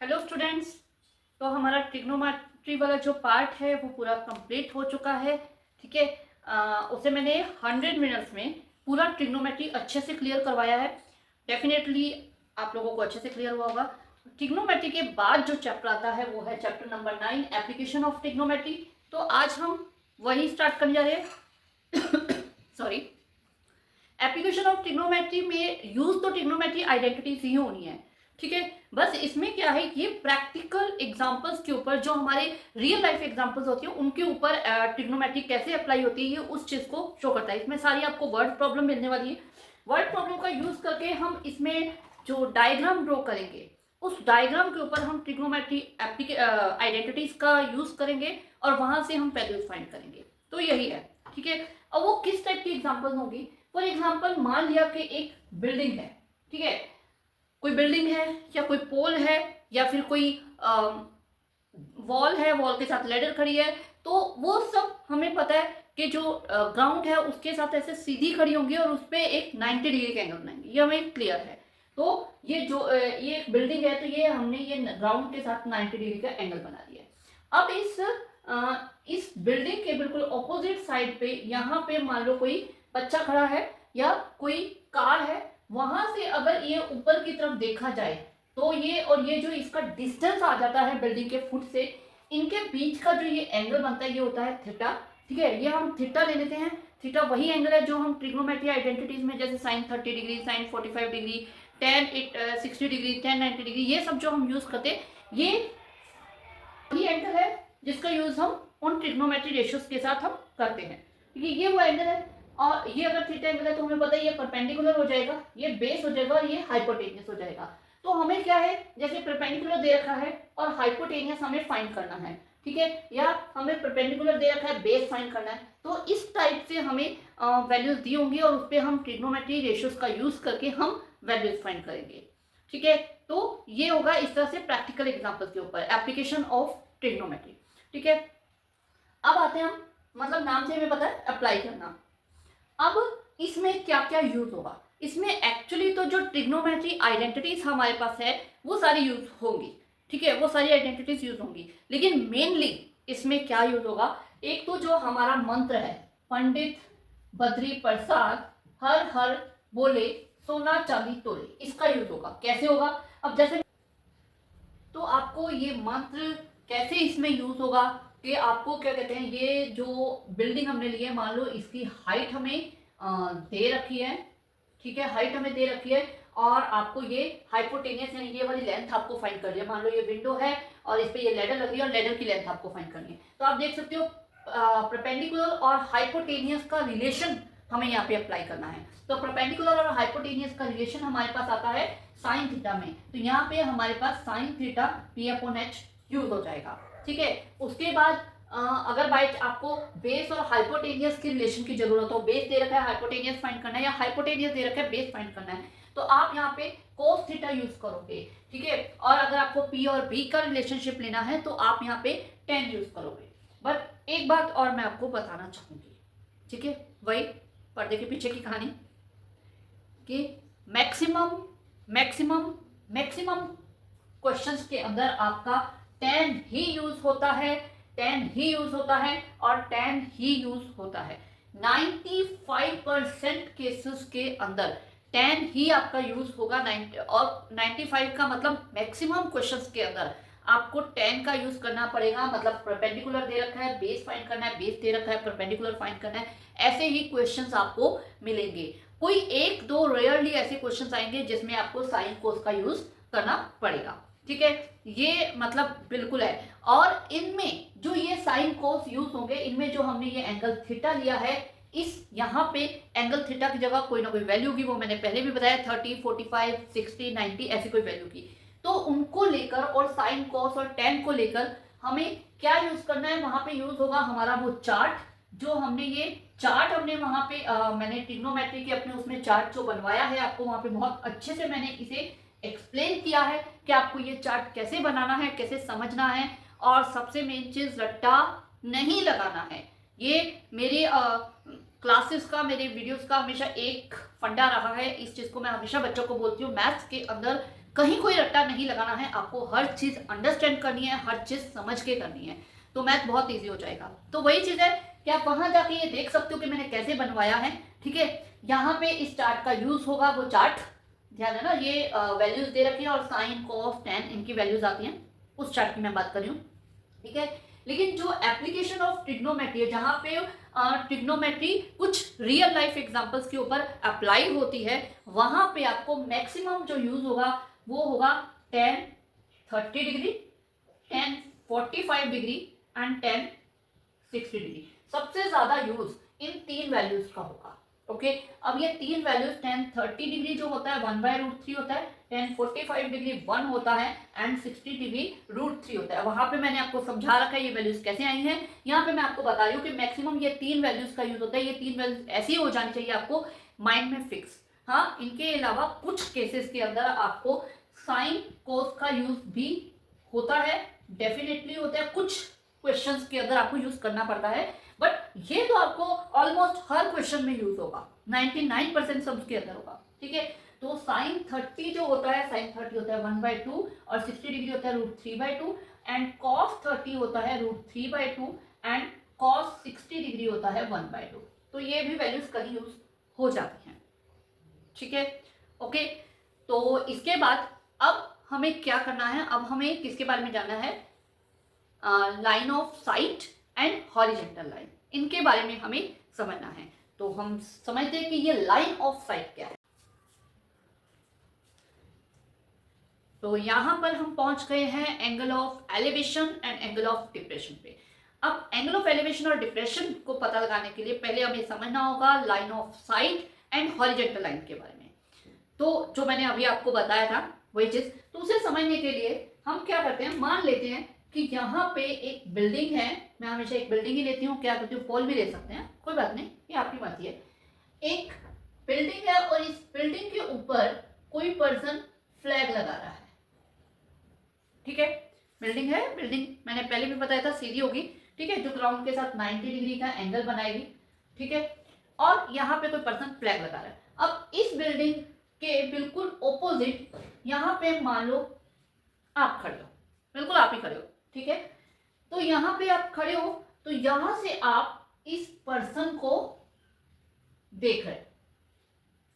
Hello students. तो हमारा trigonometry वाला जो पार्ट है वो पूरा कंप्लीट हो चुका है। ठीक है। उसे मैंने 100 मिनट्स में पूरा ट्रिग्नोमेट्री अच्छे से क्लियर करवाया है। डेफिनेटली आप लोगों को अच्छे से क्लियर हुआ होगा। ट्रिग्नोमेट्री के बाद जो चैप्टर आता है वो है chapter number 9, application of trigonometry. तो आज हम वही स्टार्ट करने जा रहे हैं। सॉरी। एप्लीकेशन ऑफ ट्रिग्नोमेट्री में यूज तो ट्रिग्नोमेट्री आइडेंटिटीज ही होनी है। ठीक है। बस इसमें क्या है, ये प्रैक्टिकल एग्जांपल्स के ऊपर, जो हमारे रियल लाइफ एग्जांपल्स होती है उनके ऊपर ट्रिग्नोमेट्री कैसे अप्लाई होती है, ये उस चीज को शो करता है। इसमें सारी आपको वर्ड प्रॉब्लम मिलने वाली है। वर्ड प्रॉब्लम का यूज करके हम इसमें जो डायग्राम ड्रॉ करेंगे, उस डायग्राम के ऊपर हम ट्रिग्नोमेट्री आइडेंटिटीज का यूज करेंगे और वहां से हम वैल्यूज फाइंड करेंगे। तो यही है। ठीक है। अब वो किस टाइप की एग्जाम्पल होगी? फॉर एग्जाम्पल, मान लिया कि एक बिल्डिंग है। ठीक है। कोई बिल्डिंग है या कोई पोल है या फिर कोई वॉल है, वॉल के साथ लेडर खड़ी है। तो वो सब हमें पता है कि जो ग्राउंड है उसके साथ ऐसे सीधी खड़ी होंगी और उस पर एक 90 डिग्री का एंगल बनाएंगे, ये हमें क्लियर है। तो ये जो ये एक बिल्डिंग है, तो ये हमने ये ग्राउंड के साथ 90 डिग्री का एंगल बना दिया है। अब इस बिल्डिंग के बिल्कुल ऑपोजिट साइड पे, यहाँ पे मान लो कोई बच्चा खड़ा है या कोई कार है। वहां से अगर ये ऊपर की तरफ देखा जाए तो ये और ये जो इसका डिस्टेंस आ जाता है बिल्डिंग के फुट से, इनके बीच का जो ये एंगल बनता है ये होता है थीटा। ठीक है। ये हम थीटा ले लेते हैं। थीटा वही एंगल है जो हम ट्रिग्नोमेट्री आइडेंटिटीज में, जैसे sine 30 degree, sine 45 degree, tan 60 degree, tan 90 degree, ये सब जो हम यूज करते हैं, ये वही एंगल है जिसका यूज हम उन ट्रिग्नोमेट्री रेशियोज के साथ हम करते हैं। क्योंकि ये वो एंगल है और ये अगर थीटा एंगल है तो हमें पता है ये परपेंडिकुलर हो जाएगा, ये बेस हो जाएगा और ये हाइपोटेनियस हो जाएगा। तो हमें क्या है, जैसे परपेंडिकुलर दे रखा है और हाइपोटेनियस हमें फाइंड करना है। ठीक है। या हमें परपेंडिकुलर दे रखा है, बेस फाइंड करना है। तो इस टाइप से हमें वैल्यूज दी होंगी और उस पर हम ट्रिग्नोमेट्री रेशियोज का यूज करके हम वैल्यूज फाइंड करेंगे। ठीक है। तो ये होगा इस तरह से प्रैक्टिकल एग्जाम्पल के ऊपर एप्लीकेशन ऑफ ट्रिग्नोमेट्री। ठीक है। अब आते हैं हम, मतलब नाम से हमें पता है अप्लाई करना। अब इसमें क्या क्या यूज होगा? इसमें एक्चुअली तो जो ट्रिग्नोमेट्री आइडेंटिटीज हमारे पास है वो सारी यूज होंगी। ठीक है। वो सारी आइडेंटिटीज यूज होंगी, लेकिन मेनली इसमें क्या यूज होगा? एक तो जो हमारा मंत्र है, पंडित बद्री प्रसाद हर हर बोले सोना चांदी तोले, इसका यूज होगा। कैसे होगा? अब जैसे तो आपको ये मंत्र कैसे इसमें यूज होगा कि आपको क्या कहते हैं, ये जो बिल्डिंग हमने ली है, मान लो इसकी हाइट हमें दे रखी है। ठीक है। हाइट हमें दे रखी है और आपको ये हाइपोटेनियस यानी ये वाली लेंथ आपको फाइंड करनी है। मान लो ये विंडो है और इस पे ये लेडर लगी है और लेडर की लेंथ आपको फाइंड करनी है। तो आप देख सकते हो परपेंडिकुलर और हाइपोटेनियस का रिलेशन हमें यहाँ पे अप्लाई करना है। तो परपेंडिकुलर और हाइपोटेनियस का रिलेशन हमारे पास आता है साइन थीटा में। तो यहाँ पे हमारे पास sine theta P upon H use हो जाएगा। ठीक है। उसके बाद अगर बाई आपको बेस और हाइपोटेनियस की रिलेशन की जरूरत हो, बेस दे रखा है हाइपोटेनियस फाइंड करना है या हाइपोटेनियस दे रखा है बेस फाइंड करना है, तो आप यहाँ पे कोस थीटा यूज करोगे। ठीक है। और अगर आपको पी और बी का रिलेशनशिप लेना है तो आप यहाँ पे टेन यूज करोगे। बट एक बात और मैं आपको बताना चाहूंगी। ठीक है। वही पर्दे के पीछे की कहानी कि मैक्सिमम मैक्सिमम मैक्सिमम क्वेश्चंस के अंदर आपका 10 ही यूज होता है, 10 ही यूज होता है और 10 ही यूज होता है। 95% केसेस के अंदर 10 ही आपका यूज होगा। 90 और 95 का मतलब मैक्सिमम क्वेश्चंस के अंदर आपको 10 का यूज करना पड़ेगा। मतलब परपेंडिकुलर दे रखा है, बेस फाइंड करना है, बेस दे रखा है, परपेंडिकुलर फाइंड करना है, ऐसे ही क्वेश्चंस आपको मिलेंगे। कोई एक दो रेयरली ऐसे क्वेश्चंस आएंगे जिसमें आपको साइन कोस का यूज करना पड़ेगा। ठीक है। ये मतलब बिल्कुल है। और इनमें जो ये साइन कोस यूज होंगे, इनमें जो हमने ये एंगल थीटा लिया है, इस यहाँ पे एंगल थीटा की जगह कोई ना कोई वैल्यू की, वो मैंने पहले भी बताया 30, 45, 60, 90 ऐसी कोई वैल्यू की। तो उनको लेकर और साइन कोस और टेन को लेकर हमें क्या यूज करना है? वहां पे यूज होगा हमारा वो चार्ट, जो हमने ये चार्ट हमने वहां पे मैंने ट्रिग्नोमेट्री के अपने उसमें चार्ट जो बनवाया है, आपको वहां पे बहुत अच्छे से मैंने इसे एक्सप्लेन किया है कि आपको ये चार्ट कैसे बनाना है, कैसे समझना है। और सबसे मेन चीज, रट्टा नहीं लगाना है। ये मेरे क्लासेस का, मेरे वीडियोस का हमेशा एक फंडा रहा है। इस चीज को मैं हमेशा बच्चों को बोलती हूँ, मैथ्स के अंदर कहीं कोई रट्टा नहीं लगाना है, आपको हर चीज़ अंडरस्टैंड करनी है, हर चीज़ समझ के करनी है, तो मैथ बहुत ईजी हो जाएगा। तो वही चीज़ है कि आप वहाँ जाके ये देख सकते हो कि मैंने कैसे बनवाया है, ठीक है। यहाँ पे इस चार्ट का यूज़ होगा, वो चार्ट ध्यान है ना, ये वैल्यूज दे रखी है और साइन कॉस टेन इनकी वैल्यूज आती हैं, उस चार्ट की मैं बात कर रही हूँ, ठीक है। लेकिन जो एप्लीकेशन ऑफ ट्रिग्नोमेट्री है, जहाँ पे ट्रिग्नोमेट्री कुछ रियल लाइफ एग्जांपल्स के ऊपर अप्लाई होती है, वहाँ पे आपको मैक्सिमम जो यूज होगा वो होगा tan 30 degree, tan 45 degree and tan 60 degree. सबसे ज्यादा यूज इन तीन वैल्यूज का होगा, ओके। अब ये तीन वैल्यूज tan 30 डिग्री जो होता है 1/√3 होता है, tan 45 डिग्री 1 होता है एंड 60 डिग्री √3 होता है। वहां पे मैंने आपको समझा रखा है ये वैल्यूज कैसे आई हैं। यहाँ पे मैं आपको बता रही हूँ कि मैक्सिमम ये तीन वैल्यूज का यूज होता है। ये तीन वैल्यूज ऐसी हो जानी चाहिए आपको माइंड में फिक्स। हाँ, इनके अलावा कुछ केसेस के अंदर आपको साइन कोस का यूज भी होता है, डेफिनेटली होता है, कुछ क्वेश्चंस के अंदर आपको यूज करना पड़ता है, बट ये तो आपको ऑलमोस्ट हर क्वेश्चन में यूज होगा, 99% सब के अंदर होगा, ठीक है। तो साइन 30 जो होता है, साइन 30 होता है 1/2 और 60 डिग्री होता है √3/2 एंड कॉस 30 होता है √3/2 एंड कॉस 60 डिग्री होता है 1/2। तो ये भी वैल्यूज कहीं यूज हो जाती हैं, ठीक है, ओके। तो इसके बाद अब हमें क्या करना है, अब हमें किसके बारे में जानना है, line of site and horizontal line, इनके बारे में हमें समझना है। तो हम समझते हैं कि ये लाइन ऑफ साइट क्या है। तो यहां पर हम पहुंच गए हैं angle of elevation and angle of depression पे। अब एंगल ऑफ एलिवेशन और डिप्रेशन को पता लगाने के लिए पहले हमें समझना होगा line of site and horizontal line के बारे में। तो जो मैंने अभी आपको बताया था वही चीज, तो उसे समझने के लिए हम क्या करते हैं, मान लेते हैं कि यहाँ पे एक बिल्डिंग है, मैं हमेशा एक बिल्डिंग ही लेती हूँ, क्या करती हूँ पोल भी ले सकते हैं, कोई बात नहीं, ये आपकी मर्जी है। एक बिल्डिंग है और इस बिल्डिंग के ऊपर कोई पर्सन फ्लैग लगा रहा है, ठीक है। बिल्डिंग है, बिल्डिंग मैंने पहले भी बताया था सीधी होगी, ठीक है, जो ग्राउंड के साथ 90 डिग्री का एंगल बनाएगी, ठीक है। और यहाँ पे कोई पर्सन फ्लैग लगा रहा है। अब इस बिल्डिंग के बिल्कुल ऑपोजिट यहाँ पे मान लो आप खड़े हो, बिल्कुल आप ही खड़े हो, ठीक है। तो यहाँ पे आप खड़े हो, तो यहां से आप इस पर्सन को देख रहे हो,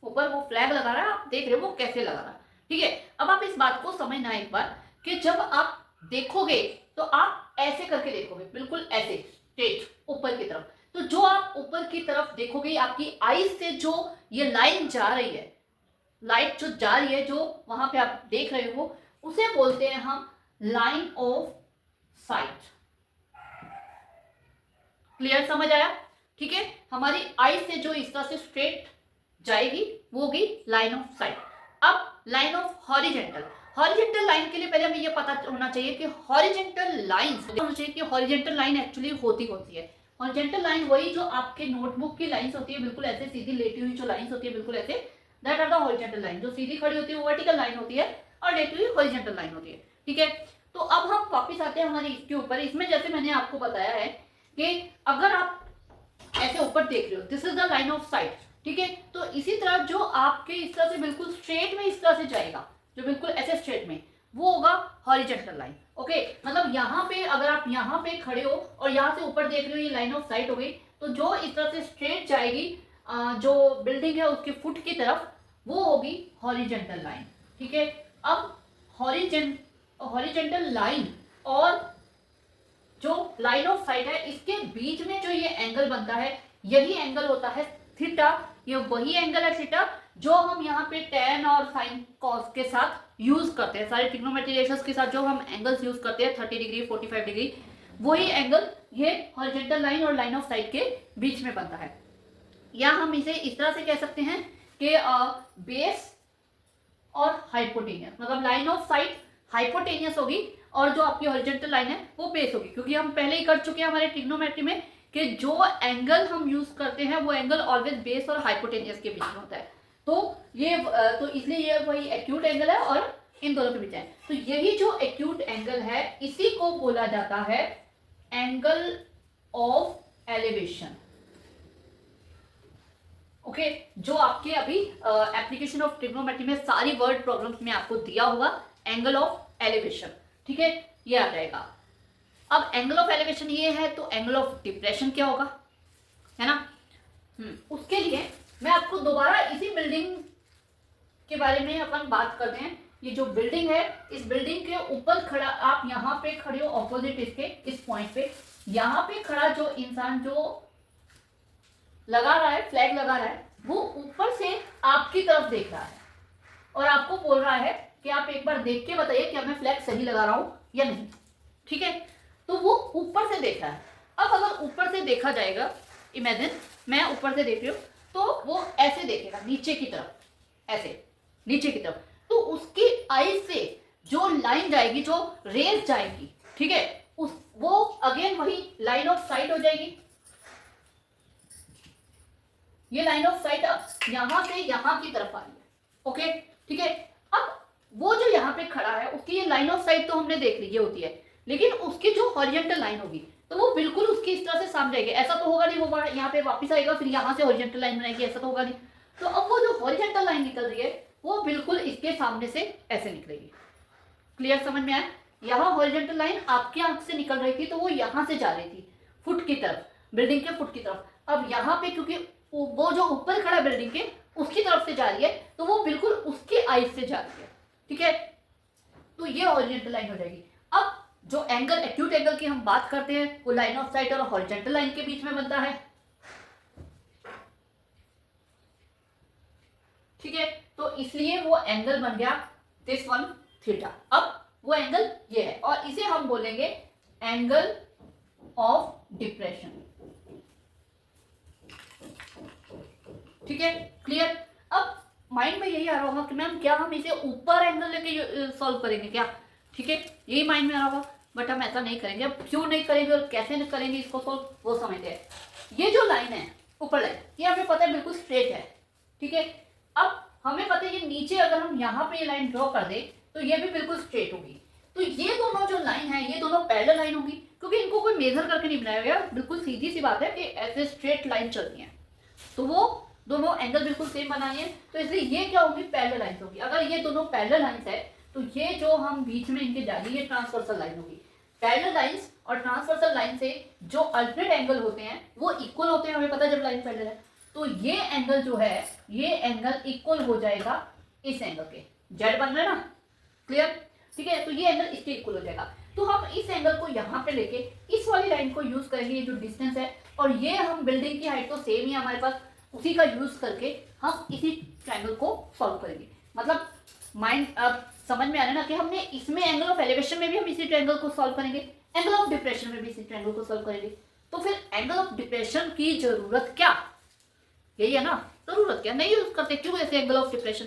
ऊपर वो फ्लैग लगा रहा है, आप देख रहे हो वो कैसे लगा रहा है, ठीक है। अब आप इस बात को समझना एक बार कि जब आप देखोगे तो आप ऐसे करके देखोगे, बिल्कुल ऐसे स्ट्रेट ऊपर की तरफ। तो जो आप ऊपर की तरफ देखोगे, आपकी आईज से जो ये लाइन जा रही है, लाइट जो जा रही है, जो वहां पे आप देख रहे हो, उसे बोलते हैं हम लाइन ऑफ साइट। क्लियर, समझ आया, ठीक है। हमारी आई से जो इस तरह से स्ट्रेट जाएगी वो होगी लाइन ऑफ साइट। अब line of horizontal, horizontal line के लिए पहले हमें ये पता होना चाहिए कि हॉरिजेंटल लाइन होना चाहिए कि हॉरिजेंटल लाइन एक्चुअली होती है। हॉरिजेंटल लाइन वही जो आपके नोटबुक की लाइंस होती है, बिल्कुल ऐसे सीधी लेटी हुई जो लाइंस होती है, बिल्कुल ऐसे, that are the horizontal line. जो सीधी खड़ी होती है वो वर्टिकल लाइन होती है और लेटी हुई हॉरिजेंटल लाइन होती है, ठीक है। तो अब हम वापिस आते हैं हमारे इसके ऊपर। इसमें जैसे मैंने आपको बताया है कि अगर आप ऐसे ऊपर देख रहे हो, this is the line of site, ठीक है। तो इसी तरह जो आपके इस तरह से बिल्कुल स्ट्रेट में इस तरह से जाएगा, जो बिल्कुल ऐसे स्ट्रेट में, वो होगा हॉरिजेंटल लाइन, ओके। मतलब यहाँ पे अगर आप यहाँ पे खड़े हो और यहाँ से ऊपर देख रहे हो, ये लाइन ऑफ साइट हो गई। तो जो इस तरह से स्ट्रेट जाएगी जो बिल्डिंग है उसके फुट की तरफ, वो होगी हॉरिजेंटल लाइन, ठीक है। अब हॉरिजेंटल लाइन और जो लाइन ऑफ साइट है, इसके बीच में जो ये एंगल बनता है, यही एंगल होता है थीटा। ये वही एंगल है थीटा जो हम यहाँ पे tan और sin cos के साथ यूज करते हैं, सारे ट्रिग्नोमेट्री रेशियोज के साथ जो हम एंगल्स यूज करते हैं 30 डिग्री 45 डिग्री, वही एंगल ये हॉरिजेंटल लाइन और लाइन ऑफ साइट के बीच में बनता है। या हम इसे इस तरह से कह सकते हैं कि बेस और हाइपोटेनियस, मतलब लाइन ऑफ साइट हाइपोटेनियस होगी और जो आपकी हॉरिजेंटल लाइन है वो बेस होगी, क्योंकि हम पहले ही कर चुके हैं हमारे ट्रिग्नोमेट्री में कि जो एंगल हम यूज करते हैं वो एंगल ऑलवेज बेस और हाइपोटेनियस के बीच में होता है। तो इसलिए ये वही एक्यूट एंगल है और इन दोनों के बीच है। तो यही जो एक्यूट एंगल है, इसी को बोला जाता है एंगल ऑफ एलिवेशन, ओके जो आपके अभी एप्लीकेशन ऑफ ट्रिग्नोमेट्री में सारी वर्ड प्रॉब्लम्स में आपको दिया होगा एंगल ऑफ एलिवेशन, ठीक है, ये आ जाएगा। अब एंगल ऑफ एलिवेशन ये है तो एंगल ऑफ डिप्रेशन क्या होगा, है ना। उसके लिए मैं आपको दोबारा इसी बिल्डिंग के बारे में अपन बात करते हैं। ये जो बिल्डिंग है, इस बिल्डिंग के ऊपर खड़ा, आप यहाँ पे खड़े हो ऑपोजिट इसके, इस पॉइंट पे, यहाँ पे खड़ा जो इंसान जो लगा रहा है, फ्लैग लगा रहा है, वो ऊपर से आपकी तरफ देख रहा है और आपको बोल रहा है कि आप एक बार देख के बताइए क्या मैं फ्लैग सही लगा रहा हूं या नहीं, ठीक है। तो वो ऊपर से देख रहा है। अब अगर ऊपर से देखा जाएगा, इमेजिन मैं ऊपर से देख रही हूँ, तो वो ऐसे देखेगा नीचे की तरफ, ऐसे नीचे की तरफ, तो उसकी आई से जो लाइन जाएगी, जो रेस जाएगी, ठीक है, उस वो अगेन वही लाइन ऑफ साइट हो जाएगी। ये लाइन ऑफ साइट अब यहां से यहां की तरफ आ रही है, ओके, ठीक है। अब वो जो यहाँ पे खड़ा है उसकी ये लाइन ऑफ साइट तो हमने देख ली, ये होती है, लेकिन उसकी जो हॉरिजॉन्टल लाइन होगी तो वो बिल्कुल उसकी इस तरह से सामने जाएगी। ऐसा तो होगा नहीं वो यहाँ पे वापस आएगा फिर यहाँ से हॉरिजॉन्टल लाइन बनाएगी, ऐसा तो होगा नहीं। तो अब वो जो हॉरिजॉन्टल लाइन निकल रही है वो बिल्कुल इसके सामने से ऐसे निकलेगी। क्लियर, समझ में आया। यहाँ हॉरिजॉन्टल लाइन आपकी आंख से निकल रही थी तो वो यहाँ से जा रही थी फुट की तरफ, बिल्डिंग के फुट की तरफ। अब यहाँ पे क्योंकि वो जो ऊपर खड़ा बिल्डिंग के उसकी तरफ से जा रही है तो वो बिल्कुल उसके आइज से जा रही है, ठीक है। तो ये हॉरिजॉन्टल लाइन हो जाएगी। अब जो एंगल, एक्यूट एंगल की हम बात करते हैं, वो लाइन ऑफ साइट और हॉरिजॉन्टल लाइन के बीच में बनता है, ठीक है। तो इसलिए वो एंगल बन गया दिस वन थीटा। अब वो एंगल ये है और इसे हम बोलेंगे एंगल ऑफ डिप्रेशन, ठीक है, क्लियर। अब माइंड में यही आ रहा होगा कि मैम क्या हम इसे ऊपर एंगल लेके सॉल्व करेंगे क्या, ठीक है, यही माइंड में आ रहा होगा, बट हम ऐसा नहीं करेंगे। अब क्यों नहीं करेंगे और कैसे नहीं करेंगे इसको सॉल्व, वो समझते हैं। ये जो लाइन है ऊपर लाइन, ये हमें पता है बिल्कुल स्ट्रेट है, ठीक है। अब हमें पता है ये नीचे अगर हम यहाँ पे ये लाइन ड्रॉ कर दे तो ये भी बिल्कुल स्ट्रेट होगी। तो ये दोनों जो लाइन है ये दोनों पैरेलल लाइन होगी, क्योंकि इनको कोई मेजर करके नहीं बनाया गया, बिल्कुल सीधी सी बात है कि ऐसे स्ट्रेट लाइन चलती है, तो वो दोनों एंगल बिल्कुल सेम बनानी है। तो इसलिए ये क्या होगी, पैरेलल लाइंस होगी। अगर ये दोनों पैरेलल लाइंस है तो ये जो हम बीच में इनके जा रही है ट्रांसवर्सल लाइन होगी। पैरेलल लाइंस और ट्रांसवर्सल लाइन से जो अल्टरनेट एंगल होते हैं वो इक्वल होते हैं, हमें पता है जब लाइन पैरेलल है। तो ये एंगल जो है, ये एंगल इक्वल हो जाएगा इस एंगल के, जेड बन रहा है ना, क्लियर, ठीक है। तो ये एंगल इसके इक्वल हो जाएगा। तो हम इस एंगल को यहाँ पे लेके इस वाली लाइन को यूज करेंगे, ये जो डिस्टेंस है, और ये हम बिल्डिंग की हाइट तो सेम ही हमारे पास, उसी का यूज करके हम इसी ट्रायंगल को सॉल्व करेंगे। मतलब माइंड अब समझ में आ रहा है ना कि हमने इसमें एंगल ऑफ एलिवेशन में भी हम इसी ट्रायंगल को सॉल्व करेंगे, एंगल ऑफ डिप्रेशन में भी इसी ट्रायंगल को सॉल्व करेंगे। तो फिर एंगल ऑफ डिप्रेशन की जरूरत क्या, यही है ना, जरूरत क्या, नहीं यूज करते क्यों ऐसे एंगल ऑफ डिप्रेशन,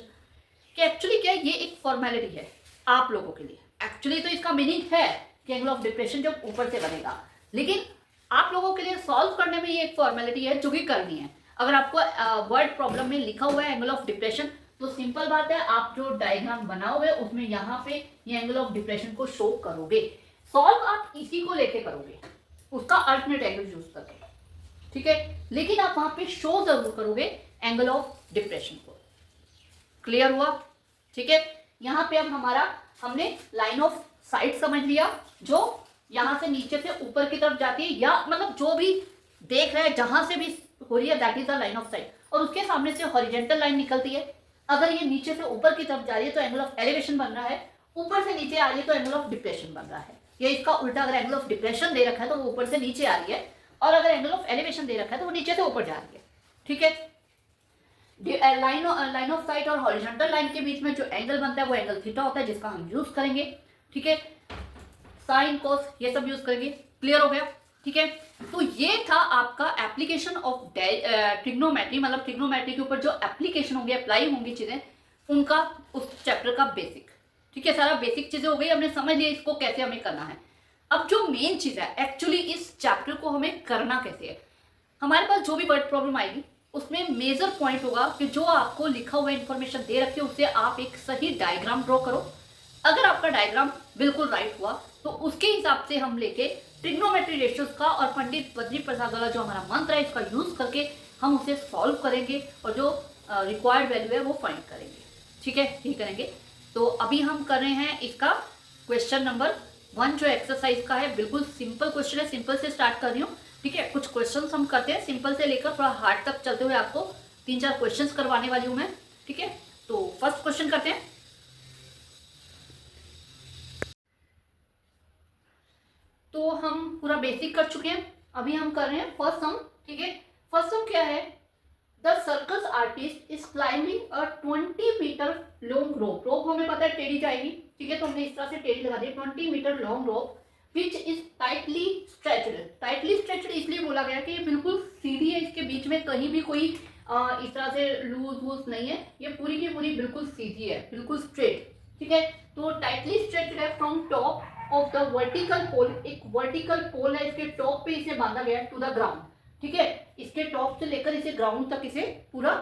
कि एक्चुअली क्या है, ये एक फॉर्मेलिटी है आप लोगों के लिए। एक्चुअली तो इसका मीनिंग है कि एंगल ऑफ डिप्रेशन जब ऊपर से बनेगा, लेकिन आप लोगों के लिए सॉल्व करने में ये एक फॉर्मेलिटी है जो कि करनी है। अगर आपको वर्ड प्रॉब्लम में लिखा हुआ है एंगल ऑफ डिप्रेशन, तो सिंपल बात है, आप जो डायग्राम बनाओगे उसमें यहाँ पे ये एंगल ऑफ डिप्रेशन को शो करोगे। सॉल्व आप इसी को लेके करोगे, उसका अल्टरनेट एंगल यूज करके, ठीक है, लेकिन आप वहां पे शो जरूर करोगे एंगल ऑफ डिप्रेशन को। क्लियर हुआ, ठीक है। यहाँ पे अब हमारा हमने लाइन ऑफ साइट समझ लिया, जो यहाँ से नीचे से ऊपर की तरफ जाती है, या मतलब जो भी देख रहे हैं जहां से भी हो रही है that is the line of site, और उसके सामने से हॉरिजॉन्टल लाइन निकलती है। अगर ये नीचे से ऊपर की तरफ जा रही है तो एंगल ऑफ एलिवेशन बन रहा है, ऊपर से नीचे आ रही है तो एंगल ऑफ डिप्रेशन बन रहा है। या इसका उल्टा, अगर एंगल ऑफ डिप्रेशन दे रखा है तो वो ऊपर से नीचे आ रही है, और अगर एंगल ऑफ एलिवेशन दे रखा है तो वो नीचे से ऊपर जा रही है, ठीक है। लाइन ऑफ साइट और हॉरिजॉन्टल लाइन के बीच में जो एंगल बनता है वो एंगल थीटा होता है, जिसका हम यूज करेंगे, ठीक है, साइन कोस ये सब यूज करेंगे। क्लियर हो गया, ठीक है। तो ये था आपका एप्लीकेशन ऑफ ट्रिग्नोमेट्री, मतलब ट्रिग्नोमेट्री के ऊपर जो एप्लीकेशन होंगे, अप्लाई होंगी चीजें, उनका उस चैप्टर का बेसिक, ठीक है। सारा बेसिक चीजें हो गई, हमने समझ लिया इसको कैसे हमें करना है। अब जो मेन चीज है एक्चुअली इस चैप्टर को हमें करना कैसे है, हमारे पास जो भी वर्ड प्रॉब्लम आएगी उसमें मेजर पॉइंट होगा कि जो आपको लिखा हुआ इन्फॉर्मेशन दे रखी है उससे आप एक सही डायग्राम ड्रॉ करो। अगर आपका डायग्राम बिल्कुल राइट हुआ तो उसके हिसाब से हम लेके ट्रिग्नोमेट्री रेशियोज का और पंडित बद्री प्रसाद वाला जो हमारा मंत्र है इसका यूज करके हम उसे सॉल्व करेंगे और जो रिक्वायर्ड वैल्यू है वो फाइंड करेंगे। ठीक है, यही करेंगे। तो अभी हम कर रहे हैं इसका क्वेश्चन नंबर 1 जो एक्सरसाइज का है। बिल्कुल सिंपल क्वेश्चन है, सिंपल से स्टार्ट कर रही हूँ। ठीक है, कुछ क्वेश्चन हम करते हैं सिंपल से लेकर थोड़ा हार्ड तक चलते हुए, आपको 3-4 क्वेश्चन करवाने वाली हूँ मैं। ठीक है, तो फर्स्ट क्वेश्चन करते हैं। तो हम पूरा बेसिक कर चुके हैं, अभी हम कर रहे हैं फर्स्ट सम। ठीक है, फर्स्ट सम क्या है? The circus artist is climbing a 20 metre long rope. Rope हमें पता है टेढ़ी जाएगी। ठीक है, तो हमने इस तरह से टेढ़ी लगा दी। 20 metre long rope which is tightly stretched. Tightly stretched इसलिए बोला गया कि ये बिल्कुल सीधी है, इसके बीच में कहीं भी कोई इस तरह से लूज वूज नहीं है, ये पूरी की पूरी बिल्कुल सीधी है, बिल्कुल स्ट्रेट। ठीक है, तो टाइटली स्ट्रेच्ड है from top of the vertical pole. एक वर्टिकल पोल है, इसके टॉप पे इसे बांधा गया है टू द ग्राउंड। ठीक है, इसके टॉप से लेकर इसे ग्राउंड तक इसे पूरा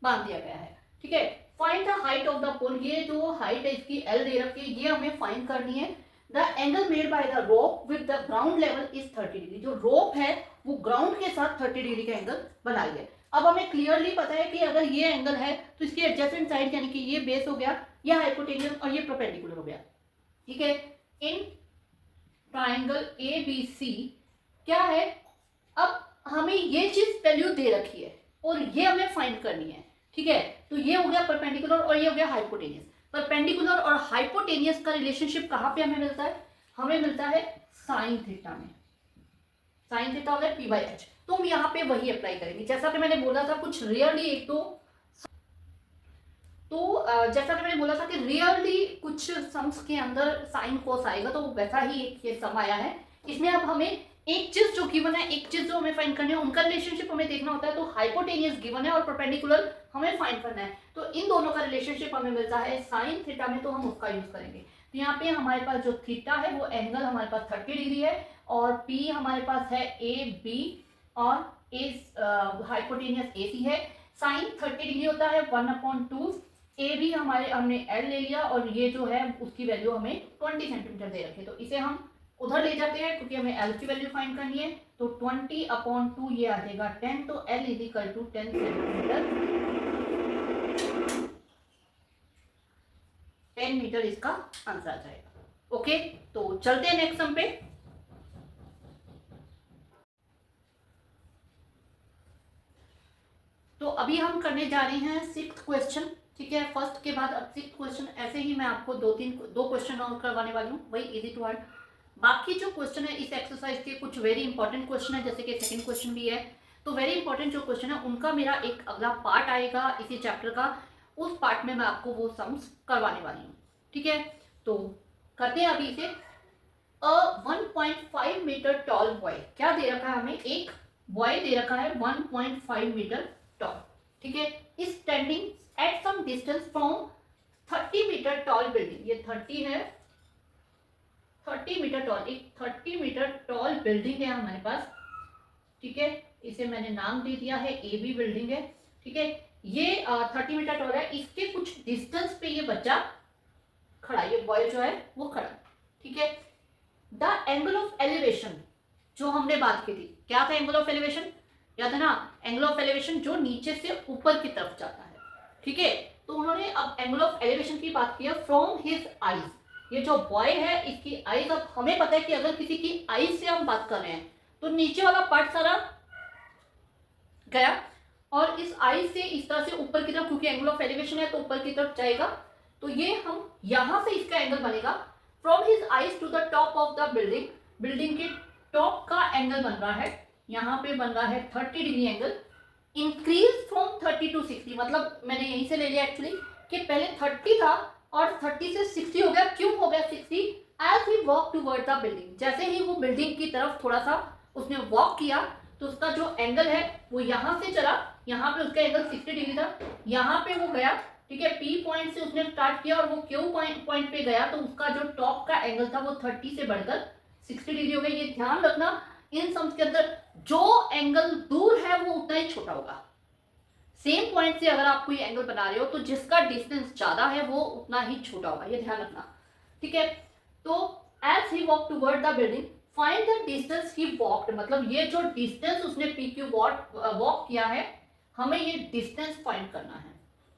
बांध दिया गया है। ठीक है, find the height of the pole. ये जो हाइट है इसकी एल दे रखी है, ये हमें फाइंड करनी है। The angle made by the rope with the ground level is 30 degree. जो रोप है वो ग्राउंड के साथ 30 डिग्री का एंगल बनाई है। अब हमें क्लियरली पता है कि अगर ये एंगल है तो इसकी एडजेसेंट साइड यानी कि ये बेस हो गया, ये हाइपोटेन्यूस और ये परपेंडिकुलर हो गया। ठीक है, इन ट्राइंगल ABC क्या है? अब हमें ये चीज वैल्यू दे रखी है और ये हमें फाइंड करनी है। ठीक है, तो ये हो गया परपेंडिकुलर और ये हो गया हाइपोटेनियस। परपेंडिकुलर और हाइपोटेनियस का रिलेशनशिप कहां पे हमें मिलता है? हमें मिलता है साइन थीटा में। साइन थीटा हो गया P/H। तो हम यहाँ पे वही अप्लाई करेंगे जैसा कि मैंने बोला था। कुछ रियरली एक जैसा कि मैंने बोला था कि रियरली कुछ सम्स के अंदर साइन कोस आएगा, तो वैसा ही एक ये सम आया है। इसमें अब हमें एक चीज जो गिवन है, एक चीज जो हमें फाइंड करनी है, उनका रिलेशनशिप हमें देखना होता है। तो हाइपोटेनियस गिवन है और परपेंडिकुलर हमें फाइंड करना है, तो इन दोनों का रिलेशनशिप हमें मिलता है साइन थीटा में, तो हम उसका यूज करेंगे। तो यहाँ पे हमारे पास जो थीटा है वो एंगल हमारे पास 30 डिग्री है और P हमारे पास है AB और हाइपोटेनियस AC है। साइन 30 डिग्री होता है 1/2। ए भी हमने L ले लिया और ये जो है उसकी वैल्यू हमें 20 सेंटीमीटर दे रखी है, तो इसे हम उधर ले जाते हैं क्योंकि हमें L की वैल्यू फाइंड करनी है। तो 20/2 ये आ जाएगा 10, तो L is equal to 10 centimetre, 10 metre इसका आंसर आ जाएगा। ओके, तो चलते हैं नेक्स्ट सम पे। तो अभी हम करने जा रहे हैं 6th क्वेश्चन। ठीक है, फर्स्ट के बाद अब 6th क्वेश्चन। ऐसे ही मैं आपको दो क्वेश्चन और करवाने वाली हूँ, वही इजी टू हार्ड। बाकी जो क्वेश्चन है इस एक्सरसाइज के कुछ वेरी इंपॉर्टेंट क्वेश्चन है, जैसे कि सेकंड क्वेश्चन भी है। तो वेरी इंपॉर्टेंट जो क्वेश्चन है उनका मेरा एक अगला पार्ट आएगा इसी चैप्टर का, उस पार्ट में मैं आपको वो सम्स करवाने वाली हूँ। ठीक है, तो करते हैं अभी इसे। 1.5 मीटर टॉल बॉय, क्या दे रखा है हमें? एक बॉय दे रखा है 1.5 मीटर टॉल। ठीक है, is standing at some distance from 30 metre tall building. ये 30 है, 30 मीटर टॉल, एक 30 मीटर टॉल बिल्डिंग है हमारे पास। ठीक है, इसे मैंने नाम दे दिया है AB बिल्डिंग है। ठीक है, ये 30 मीटर टॉल है, इसके कुछ डिस्टेंस पे ये बच्चा खड़ा, ये बॉय जो है वो खड़ा। ठीक है, द एंगल ऑफ एलिवेशन जो हमने बात की थी, क्या था एंगल ऑफ एलिवेशन? याद है ना? एंगल ऑफ एलिवेशन जो नीचे से ऊपर की तरफ जाता है। ठीक है, तो उन्होंने अब एंगल ऑफ एलिवेशन की बात की है फ्रॉम हिज आईज। ये जो बॉय है इसकी आईज, अब हमें पता है कि अगर किसी की आईज से हम बात कर रहे हैं तो नीचे वाला पार्ट सारा गया और इस आईज से इस तरह से ऊपर की तरफ, क्योंकि एंगल ऑफ एलिवेशन है तो ऊपर की तरफ जाएगा। तो ये हम यहां से इसका एंगल बनेगा from his eyes to the top of the building. Building के टॉप का एंगल बन रहा है, यहाँ पे बन रहा है 30 degree angle. Increase from 30 to 60, मतलब मैंने यहीं से ले लिया एक्चुअली कि पहले 30 था और 30 से 60 हो गया। क्यों हो गया 60? As he walk toward the building, जैसे ही वो बिल्डिंग की तरफ थोड़ा सा उसने वॉक किया तो उसका जो एंगल है वो यहाँ से चला, यहाँ पे उसका एंगल 60 डिग्री था, यहाँ पे वो गया। ठीक है, P पॉइंट से उसने स्टार्ट किया और वो Q पॉइंट पे गया, तो उसका जो टॉप का एंगल था वो 30 से बढ़कर 60 डिग्री हो गया। ये ध्यान रखना, इन सम्स के अंदर जो एंगल दूर है वो उतना ही छोटा होगा। सेम पॉइंट से अगर आप कोई एंगल बना रहे हो तो जिसका डिस्टेंस ज्यादा है वो उतना ही छोटा होगा, ये ध्यान रखना। ठीक है, तो as he walk toward the building find the distance he walked, मतलब ये जो डिस्टेंस उसने पी क्यू वॉक किया है, हमें ये डिस्टेंस फाइंड करना है।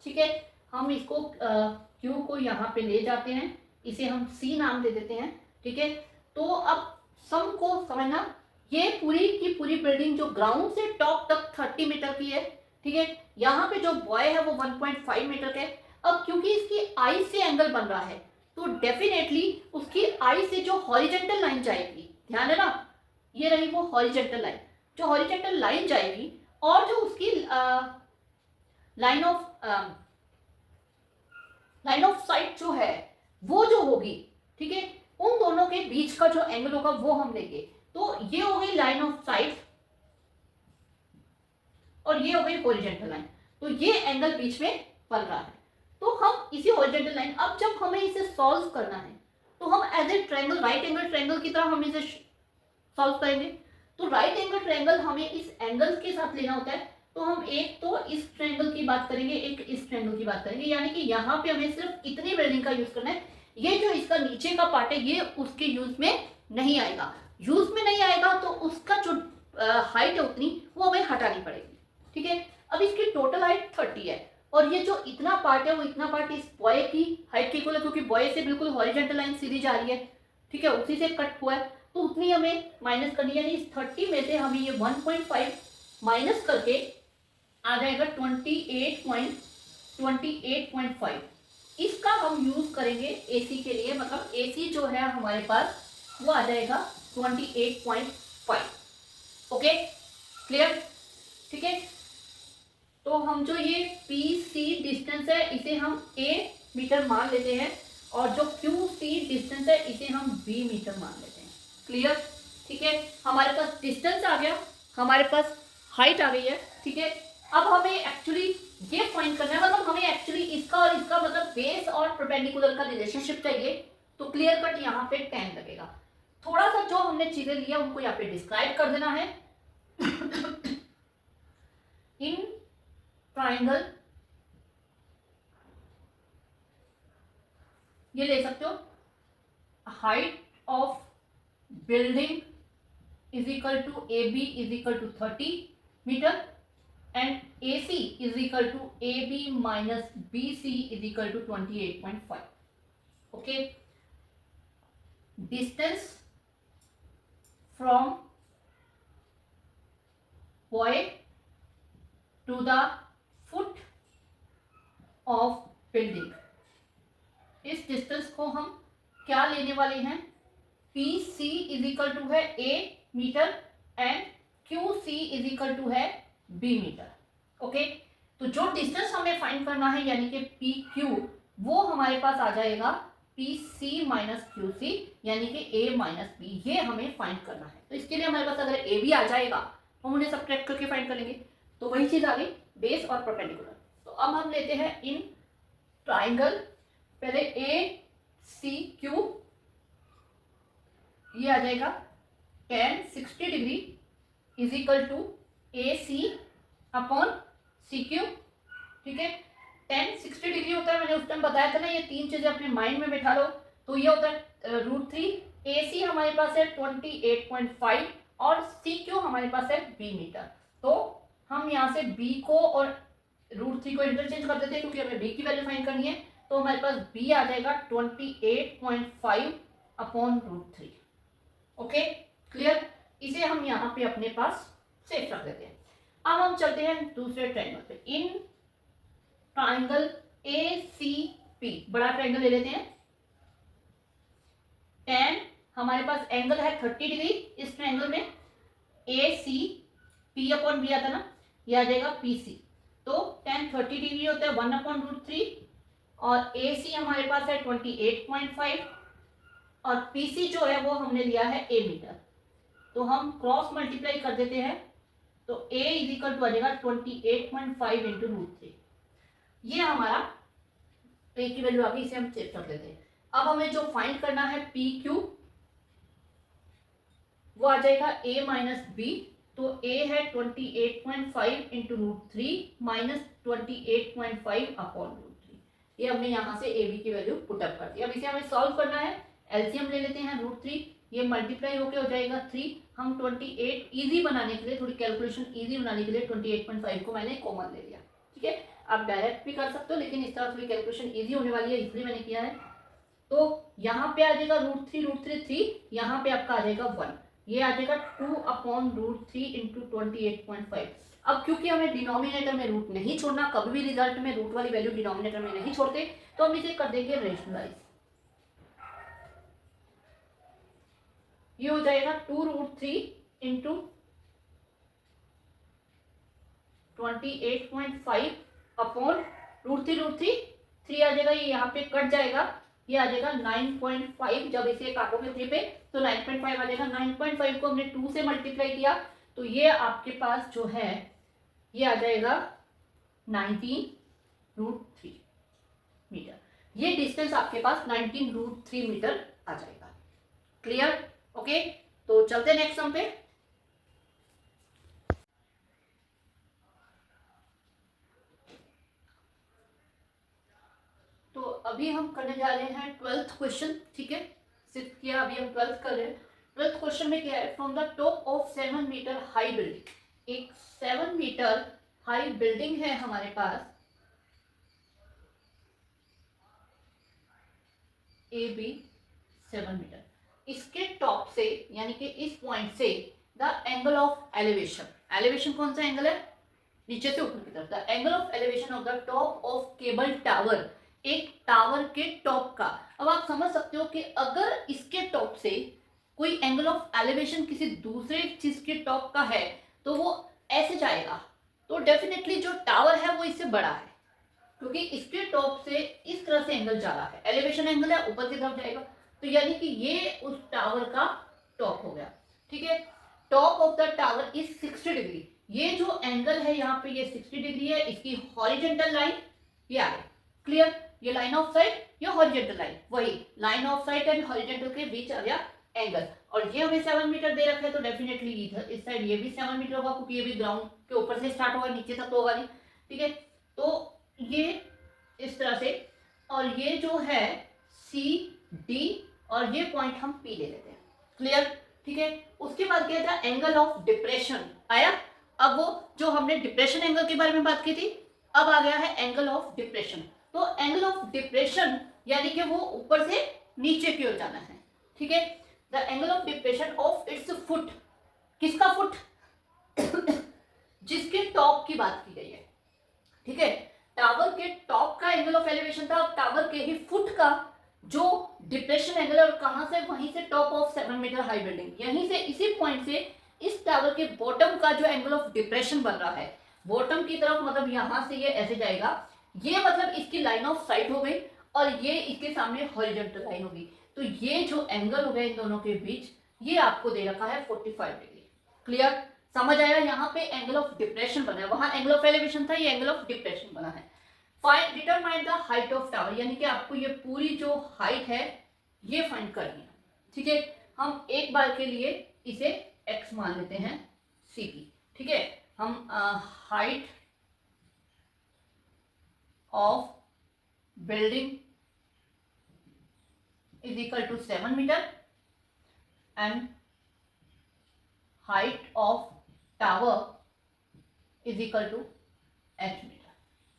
ठीक है, हम इसको क्यू को यहाँ पे ले जाते हैं, इसे हम सी नाम दे देते हैं। ठीक है, तो अब सम को समझना, ये पूरी की पूरी बिल्डिंग जो ग्राउंड से टॉप तक 30 मीटर की है। ठीक है, यहाँ पे जो बॉय है वो 1.5 मीटर का है। अब क्योंकि इसकी आई से एंगल बन रहा है, तो डेफिनेटली उसकी आई से जो हॉरिजेंटल लाइन जाएगी, ध्यान है ना, ये रही वो हॉरिजेंटल लाइन, जो हॉरिजेंटल लाइन जाएगी और जो उसकी लाइन ऑफ साइट जो है वो जो होगी, ठीक है, उन दोनों के बीच का जो एंगल होगा वो हम लेंगे। तो ये हो गई लाइन ऑफ साइट और ये हो गई हॉरिजेंटल लाइन, तो ये एंगल बीच में बन रहा है। तो हम इसी हॉरिजेंटल लाइन, अब जब हमें इसे सॉल्व करना है तो हम as a triangle, right angle triangle की तरह हम इसे सॉल्व करेंगे। तो राइट एंगल ट्रायंगल हमें इस एंगल के साथ लेना होता है, तो हम एक तो इस ट्रायंगल की बात करेंगे, एक इस ट्रायंगल की बात करेंगे, यानी कि यहाँ पे हमें सिर्फ इतनी बिल्डिंग का यूज करना है। ये जो इसका नीचे का पार्ट है ये उसके यूज में नहीं आएगा, यूज में नहीं आएगा, तो उसका जो हाइट है उतनी वो हमें हटानी पड़ेगी। ठीक है, अब इसकी टोटल हाइट 30 है और ये जो इतना पार्ट है वो इतना पार्ट इस बॉय की हाइट के इक्वल है, क्योंकि बॉय से बिल्कुल हॉरिजॉन्टल लाइन सीधी जा रही है। ठीक है, उसी से कट हुआ है, तो उतनी हमें माइनस करनी है। इस 30 में से हमें ये 1.5 माइनस करके आ जाएगा 28.5। इसका हम यूज करेंगे एसी के लिए, मतलब एसी जो है हमारे पास वो आ जाएगा 28.5। Okay, clear? ठीक है, तो हम जो ये पी सी डिस्टेंस है इसे हम ए मीटर मान लेते हैं और जो क्यू सी डिस्टेंस है इसे हम बी मीटर मान लेते हैं। क्लियर? ठीक है, हमारे पास डिस्टेंस आ गया, हमारे पास हाइट आ गई है। ठीक है, अब हमें एक्चुअली ये फाइंड करना है, मतलब हमें एक्चुअली इसका और इसका मतलब बेस और परपेंडिकुलर का रिलेशनशिप चाहिए। तो क्लियर कट यहाँ पे 10 लगेगा। थोड़ा सा जो हमने चीजें लिया उनको यहाँ पे डिस्क्राइब कर देना है। इन ट्राइंगल, ये ले सकते हो, height of building is equal to A B is equal to 30 metre and AC is equal to AB minus BC is equal to 28.5. Okay, distance from point to the foot of building, इस distance को हम क्या लेने वाले हैं? PC is equal to है A metre and QC is equal to है B metre. Okay, तो जो डिस्टेंस हमें फाइंड करना है यानी कि पी क्यू, वो हमारे पास आ जाएगा P C minus Q C, यानी कि ए माइनस बी, ये हमें फाइंड करना है। तो इसके लिए हमारे पास अगर ए भी आ जाएगा तो हम उन्हें सब्ट्रैक्ट करके फाइंड कर लेंगे। तो वही चीज आ गई, बेस और परपेंडिकुलर। तो अब हम लेते हैं इन ट्राइंगल, पहले ए सी क्यू, ये आ जाएगा tan 60 degree is equal to A C upon C Q. ठीक है, tan 60 डिग्री होता है, मैंने उस टाइम बताया था ना, ये तीन चीजें अपने माइंड में बैठा लो। तो ये होता है √3, ए सी हमारे पास है 28.5 और सी क्यू हमारे पास है बी मीटर। तो हम यहाँ से बी को और √3 को इंटरचेंज कर देते हैं क्योंकि हमें बी की वैल्यू फाइंड करनी है। तो हमारे पास बी आ जाएगा 28.5 अपॉन √3। Okay, clear? इसे हम यहाँ पे अपने पास सेफ रख देते हैं। अब हम चलते हैं दूसरे ट्रायंगल पे। In triangle A C P, बड़ा ट्रायंगल ले लेते हैं। tan हमारे पास एंगल है 30 डिग्री इस ट्रायंगल में, ए सी पी अपॉन बी आता ना, ये आ जाएगा पी सी। तो tan 30 डिग्री होता है 1 अपॉन √3 और ए सी हमारे पास है 28.5 और पी सी जो है वो हमने लिया है ए मीटर। तो हम क्रॉस मल्टीप्लाई कर देते हैं, तो a इज इक्वल टू आ जाएगा 28.5 इंटू √3। ये हमारा a की वैल्यू आ गई, इसे हम चेक कर लेते हैं। अब हमें जो फाइंड करना है पी क्यू, वो आ जाएगा a माइनस बी। तो a है 28.5 इंटू √3 माइनस 28.5 अपॉन √3। ये हमने यहाँ से a b की वैल्यू पुटअप कर दी। अब इसे हमें सॉल्व करना है, एलसीएम ले लेते हैं √3। ये मल्टीप्लाई होके हो जाएगा 3। हम 28 इजी बनाने के लिए, थोड़ी कैलकुलेशन इजी बनाने के लिए 28.5 को मैंने कॉमन ले लिया। ठीक है, आप डायरेक्ट भी कर सकते हो, लेकिन इस तरह थोड़ी कैलकुलेशन इजी होने वाली है इसलिए मैंने किया है। तो यहाँ पे आ जाएगा √3 3, यहाँ पे आपका आ जाएगा 1, ये आ जाएगा 2/√3 इंटू 28.5। अब क्योंकि हमें डिनोमिनेटर में रूट नहीं छोड़ना, कभी भी रिजल्ट में रूट वाली वैल्यू डिनोमिनेटर में नहीं छोड़ते, तो हम इसे कर देंगे रेशनलाइज। ये हो जाएगा 2√3 इंटू 28.5 अपॉन √3 3 आ जाएगा, ये यहाँ पे कट जाएगा, ये आ जाएगा 9.5। जब इसे काटोगे 3 पे तो 9.5 आ जाएगा। 9.5 को हमने 2 से मल्टीप्लाई किया तो ये आपके पास जो है ये आ जाएगा 19√3 मीटर। ये डिस्टेंस आपके पास 19√3 मीटर आ जाएगा। क्लियर? ओके, तो चलते नेक्स्ट सम पे। तो अभी हम करने जा रहे हैं 12th क्वेश्चन। ठीक है, 6th किया, अभी हम 12th कर रहे हैं। 12th क्वेश्चन में क्या है, from the top of 7 metre high building, एक 7 मीटर हाई बिल्डिंग है हमारे पास ए बी 7 मीटर, इसके टॉप से यानी कि इस पॉइंट से the angle of elevation, elevation कौन सा एंगल है, नीचे से ऊपर की तरफ, the angle of elevation of the top of cable tower, एक टावर के टॉप का। अब आप समझ सकते हो कि अगर इसके टॉप से कोई एंगल ऑफ एलिवेशन किसी दूसरे चीज के टॉप का है तो वो ऐसे जाएगा, तो डेफिनेटली जो टावर है वो इससे बड़ा है, क्योंकि इसके टॉप से इस तरह से एंगल जा रहा है, एलिवेशन एंगल है, ऊपर की तरफ जाएगा, तो यानी कि ये उस टावर का टॉप हो गया। ठीक है, top of the tower is 60 degree, ये जो एंगल है यहाँ पे ये 60 डिग्री है, इसकी हॉरिजेंटल लाइन ये आ गई। क्लियर? ये लाइन ऑफ साइट, ये हॉरिजेंटल लाइन, वही line of site and horizontal के बीच आ गया एंगल, और ये हमें 7 मीटर दे रखा है, तो डेफिनेटली इधर इस साइड ये भी 7 मीटर होगा, क्योंकि ये भी ग्राउंड के ऊपर से स्टार्ट होगा, नीचे तक तो होगा नहीं। ठीक है, तो ये इस तरह से, और ये जो है सी डी, और ये पॉइंट हम पी ले लेते हैं। क्लियर? ठीक है, उसके बाद क्या था, एंगल ऑफ डिप्रेशन आया। अब वो जो हमने डिप्रेशन एंगल के बारे में बात की थी, अब आ गया है एंगल ऑफ डिप्रेशन। तो एंगल ऑफ डिप्रेशन यानी कि वो ऊपर से नीचे की ओर जाना है। ठीक है, the angle of depression of its foot, किसका फुट जिसके टॉप की बात की गई है। ठीक है, टावर के टॉप का एंगल ऑफ एलिवेशन था, टावर के ही फुट का जो डिप्रेशन एंगल, और कहां से, वहीं से top of 7 metre high building, यहीं से इसी पॉइंट से इस टावर के बॉटम का जो एंगल ऑफ डिप्रेशन बन रहा है, बॉटम की तरफ, मतलब यहां से ये ऐसे जाएगा, ये मतलब इसकी लाइन ऑफ साइट हो गई, और ये इसके सामने हॉरिजॉन्टल लाइन होगी, तो ये जो एंगल हो गया इन दोनों के बीच, ये आपको दे रखा है 45 डिग्री। क्लियर? समझ आया? यहाँ पे एंगल ऑफ डिप्रेशन बना है, वहां एंगल ऑफ एलिवेशन था, ये एंगल ऑफ डिप्रेशन बना है। Find determine the height of tower, यानी कि आपको ये पूरी जो हाइट है ये फाइंड करनी है। ठीक है, हम एक बार के लिए इसे x मान लेते हैं सी की। ठीक है, हम height of building is equal to 7 metre and height of tower is equal to h metre.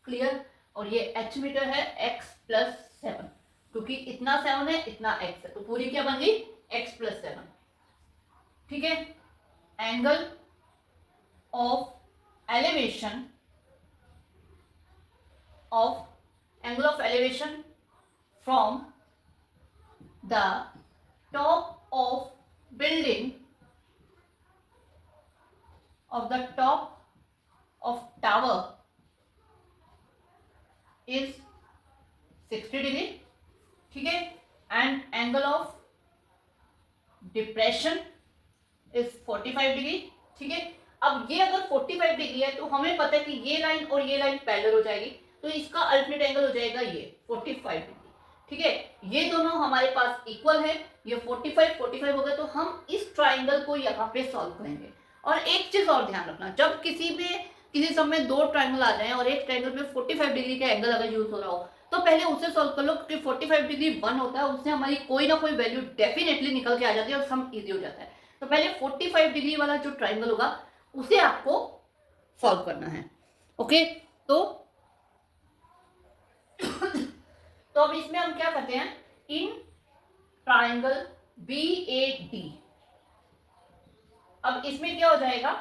Clear? और ये h मीटर है, x प्लस 7, क्योंकि इतना 7 है, इतना x है, तो पूरी क्या बन गई, x प्लस 7। ठीक है, angle of elevation from the top of building of the top of tower is 60 degree. ठीक है, and angle of depression is 45 degree. ठीक है, अब ये अगर 45 डिग्री है तो हमें पता है कि ये लाइन और ये लाइन पैरेलल हो जाएगी, तो इसका अल्टरनेट एंगल हो जाएगा ये 45 डिग्री। ठीक है, ये दोनों हमारे पास इक्वल है, ये 45 हो गए, तो हम इस ट्राइंगल को यहाँ पे सॉल्व करेंगे। और एक चीज और ध्यान रखना, जब किसी सम में दो ट्राइंगल आ जाए और एक ट्राइंगल में 45 डिग्री का एंगल अगर यूज हो रहा हो, तो पहले उसे सॉल्व कर लो, क्योंकि 45 डिग्री 1 होता है, उससे हमारी कोई ना कोई वैल्यू डेफिनेटली निकल के आ जाती है और सम इजी हो जाता है। तो पहले 45 डिग्री वाला जो ट्राइंगल होगा उसे आपको सॉल्व करना है। ओके, तो अब इसमें हम क्या करते हैं, इन ट्राइंगल BAD, अब इसमें क्या हो जाएगा,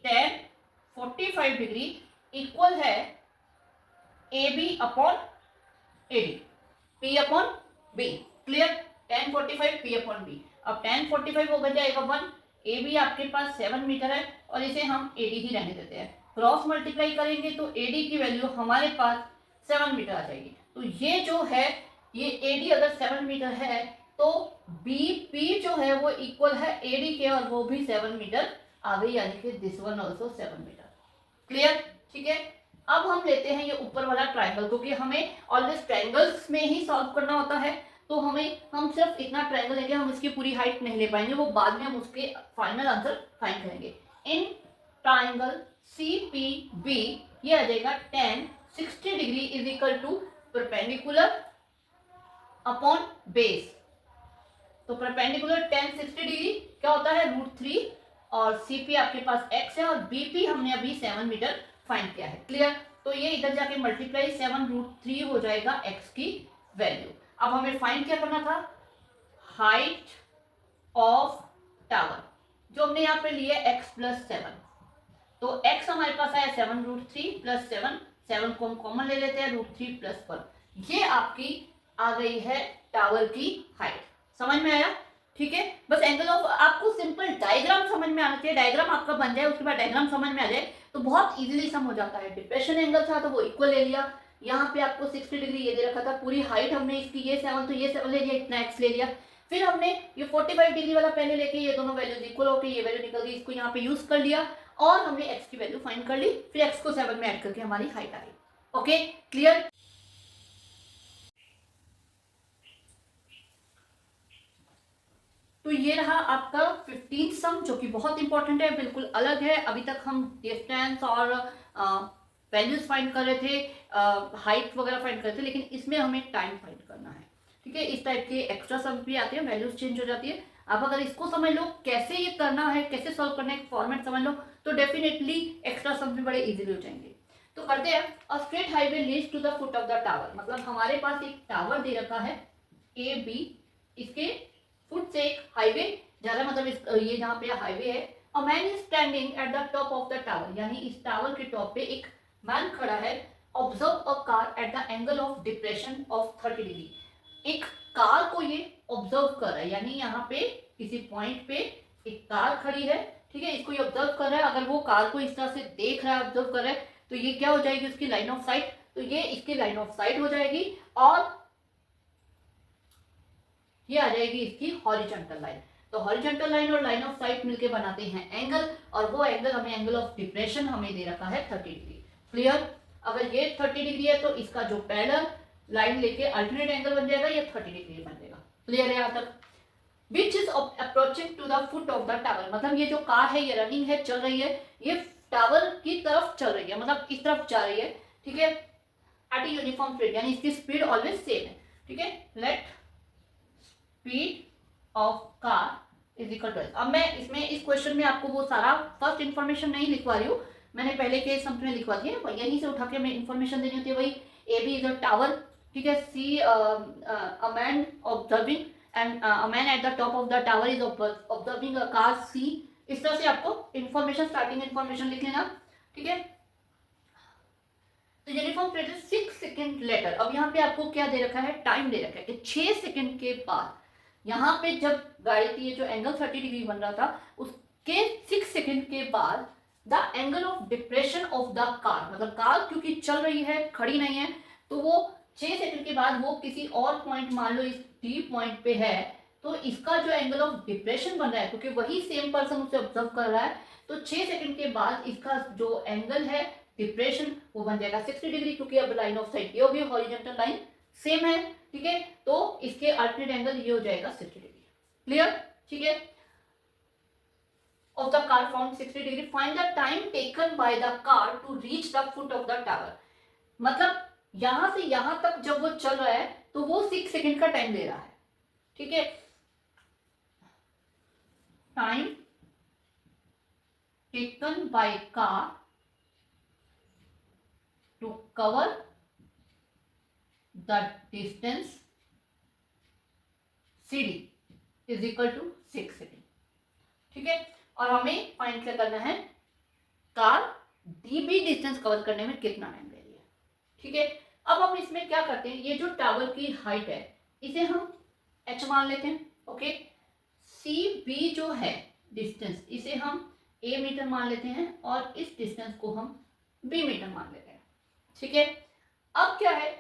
tan 45 डिग्री इक्वल है AB upon AD, P upon B। Clear, tan 45 P upon B। अब tan 45 हो जाएगा 1, AB आपके पास 7 मीटर है और इसे हम AD ही रहने देते हैं। क्रॉस मल्टीप्लाई करेंगे तो AD की वैल्यू हमारे पास 7 मीटर आ जाएगी। तो ये जो है, ये AD अगर 7 मीटर है तो BP जो है वो इक्वल है AD के, और वो भी 7 मीटर आ गई, यानी कि this one also 7 metre. Clear, ठीक है। अब हम लेते हैं ये ऊपर वाला ट्राइंगल, क्योंकि हमें ऑलवेज ट्राइंगल्स में ही सॉल्व करना होता है, तो हम सिर्फ इतना ट्राइंगल लेंगे, हम इसकी पूरी हाइट नहीं ले पाएंगे, वो बाद में हम उसके फाइनल आंसर फाइंड करेंगे। इन ट्राइंगल CPB ये आ जाएगा tan 60 degree is equal to perpendicular upon base. तो परपेंडिकुलर tan 60 डिग्री क्या होता है, √3, और CP आपके पास x है, और BP हमने अभी 7 मीटर फाइंड किया है। क्लियर, तो ये इधर जाके मल्टीप्लाई 7 √3 हो जाएगा x की वैल्यू। अब हमें फाइंड क्या करना था, हाइट ऑफ टावर, जो हमने यहाँ पे लिया x + 7, तो x हमारे पास आया 7 √3 + 7, 7 को हम कॉमन ले लेते हैं, √3 + 1, ये आपकी आ गई है टावर की हाइट। समझ में आया, ठीक है। बस एंगल ऑफ, आपको सिंपल डायग्राम समझ में आना चाहिए, डायग्राम आपका बन जाए, उसके बाद डायग्राम समझ में आ जाए तो बहुत इजीली सम हो जाता है। डिप्रेशन एंगल था तो वो इक्वल ले लिया, यहाँ पे आपको 60 डिग्री ये दे रखा था, पूरी हाइट हमने इसकी ये 7, तो ये 7 ले लिया, इतना x ले लिया, फिर हमने ये 45 डिग्री वाला पहले लेके ये दोनों वैल्यूज इक्वल होकर ये वैल्यू निकल गई, इसको यहाँ पे यूज कर लिया और हमने x की वैल्यू फाइंड कर ली, फिर x को 7 में ऐड करके हमारी हाइट आ गई। Okay, clear. तो ये रहा आपका 15 सम, जो कि बहुत इंपॉर्टेंट है, बिल्कुल अलग है। अभी तक हम डिस्टेंस और वैल्यूज फाइंड कर रहे थे, हाइट वगैरह फाइंड कर रहे थे, लेकिन इसमें हमें टाइम फाइंड करना है। ठीक है, इस टाइप के एक्स्ट्रा सम भी आते हैं, वैल्यूज चेंज हो जाती है। अब अगर इसको समझ लो कैसे ये करना है, कैसे सॉल्व करना है, फॉर्मेट समझ लो, तो डेफिनेटली एक्स्ट्रा सम भी बड़े इजीली हो जाएंगे। तो करते हैं, a straight highway leads to the foot of the tower, मतलब हमारे पास एक टावर दे रखा है AB, इसके फुट से एक हाईवे जा रहा है, मतलब ये जहाँ पे हाईवे है। A man is standing eight the top of the tower, यानी इस टावर के टॉप पे एक मैन खड़ा है। Observe a car at the angle of depression of 30 degree, एक कार को ये ऑब्जर्व कर रहा है, यानी यहाँ पे किसी पॉइंट पे एक कार खड़ी है, ठीक है, इसको ये ऑब्जर्व कर रहा है। अगर वो कार को इस तरह से देख रहा है, ऑब्जर्व कर रहा है, तो ये क्या हो जाएगी, उसकी लाइन ऑफ साइट, तो ये इसकी लाइन ऑफ साइट हो जाएगी, और ये आ जाएगी इसकी हॉरिजॉन्टल लाइन। तो हॉरिजॉन्टल लाइन और लाइन ऑफ साइट मिलके बनाते हैं एंगल, और वो एंगल हमें एंगल ऑफ डिप्रेशन हमें दे रखा है 30 डिग्री। क्लियर, अगर ये 30 डिग्री है तो इसका जो पैरेलल लाइन लेके अल्टरनेट एंगल बन जाएगा, ये 30 डिग्री बन जाएगा। क्लियर है यहाँ तक। Which is approaching to the foot of the tower, मतलब ये जो कार है ये रनिंग है, चल रही है, ये टावर की तरफ चल रही है, मतलब इस तरफ जा रही है, ठीक है, एट यूनिफॉर्म स्पीड, यानी इसकी स्पीड ऑलवेज सेम है। ठीक है, let speed of car is equal to, अब मैं इसमें इस क्वेश्चन में आपको वो सारा फर्स्ट इन्फॉर्मेशन नहीं लिखवा रही हूँ, मैंने पहले के सम में लिखवा दिया है, यहीं से उठा के मैं इन्फॉर्मेशन देनी होती है। वही AB इज अ टावर, ठीक है, see a man observing and a man at the top of the tower is observing a car C, इस तरह से आपको इन्फॉर्मेशन, स्टार्टिंग इन्फॉर्मेशन लिख लेना। ठीक है, तो यूनिफॉर्म पीरियड 6 सेकंड लेटर, अब यहाँ पे आपको क्या दे रखा है, टाइम दे रखा है कि 6 सेकंड के बाद, यहाँ पे जब गाड़ी की ये जो एंगल 30 डिग्री बन रहा था, उसके 6 सेकंड के बाद the angle of depression of the car, मतलब कार क्योंकि चल रही है, खड़ी नहीं है, तो वो 6 सेकंड के बाद वो किसी और पॉइंट, मान लो इस D पॉइंट पे है, तो इसका जो एंगल ऑफ डिप्रेशन बन रहा है, क्योंकि वही सेम पर्सन उसे ऑब्जर्व कर रहा है, तो 6 सेकंड के बाद इसका जो एंगल है डिप्रेशन वो बन जाएगा 60 डिग्री, क्योंकि अब लाइन ऑफ साइट ये होगी, हॉरिजॉन्टल लाइन सेम है। ठीक है, तो इसके अल्टरनेट एंगल ये हो जाएगा 60 डिग्री। क्लियर, ठीक है, of the car found 60 degree, find the time taken by the car to reach the foot of the tower, मतलब यहां से यहां तक जब वो चल रहा है तो वो 6 सेकेंड का टाइम ले रहा है, ठीक है। Time taken by car to cover the distance CD is equal to 6 second, ठीक है। और हमें फाइंड क्या करना है, कार DB डिस्टेंस कवर करने में कितना टाइम ले रही है, ठीक है। अब हम इसमें क्या करते हैं, ये जो टावर की हाइट है इसे हम h मान लेते हैं, ओके। CB जो है डिस्टेंस इसे हम A मीटर मान लेते हैं और इस डिस्टेंस को हम B मीटर मान लेते हैं, ठीक है। अब क्या है,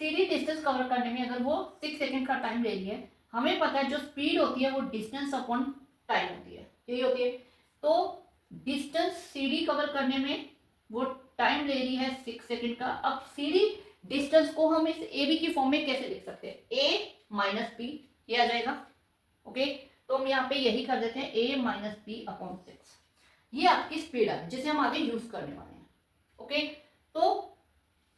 CD डिस्टेंस कवर करने में अगर वो 6 सेकेंड का टाइम ले रही है, हमें पता है जो स्पीड होती है वो डिस्टेंस अपॉन टाइम होती है, यही होती है। तो डिस्टेंस CD कवर करने में वो टाइम ले रही है 6 सेकेंड का। अब CD डिस्टेंस को हम इस AB की फॉर्म में कैसे लिख सकते हैं, A माइनस B, ये आ जाएगा, ओके। तो हम यहाँ पे यही कर देते हैं A माइनस B अपॉन 6, ये आपकी स्पीड है जिसे हम आगे यूज करने वाले हैं, ओके। तो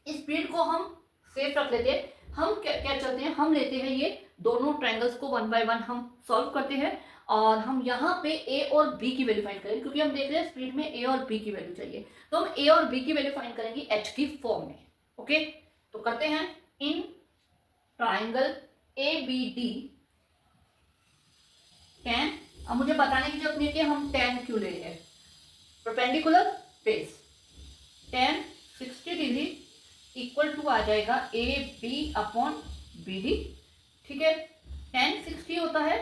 इस स्पीड को हम सेफ रख लेते हैं। हम क्या चलते हैं, हम लेते हैं ये दोनों ट्रायंगल्स को 1 बाय 1 हम सॉल्व करते हैं और हम यहाँ पे A और B की वैल्यू फाइंड करेंगे, क्योंकि हम देख रहे हैं स्पीड में A और B की वैल्यू चाहिए। तो हम A और B की वैल्यू फाइंड करेंगे H की फॉर्म में, ओके। तो करते हैं, इन ट्राइंगल ABD tan, अब मुझे बताने की जरूरत नहीं है कि हम tan क्यों ले रहे हैं, perpendicular base, tan 60 degree equal to आ जाएगा AB अपॉन BD, ठीक है। tan 60 होता है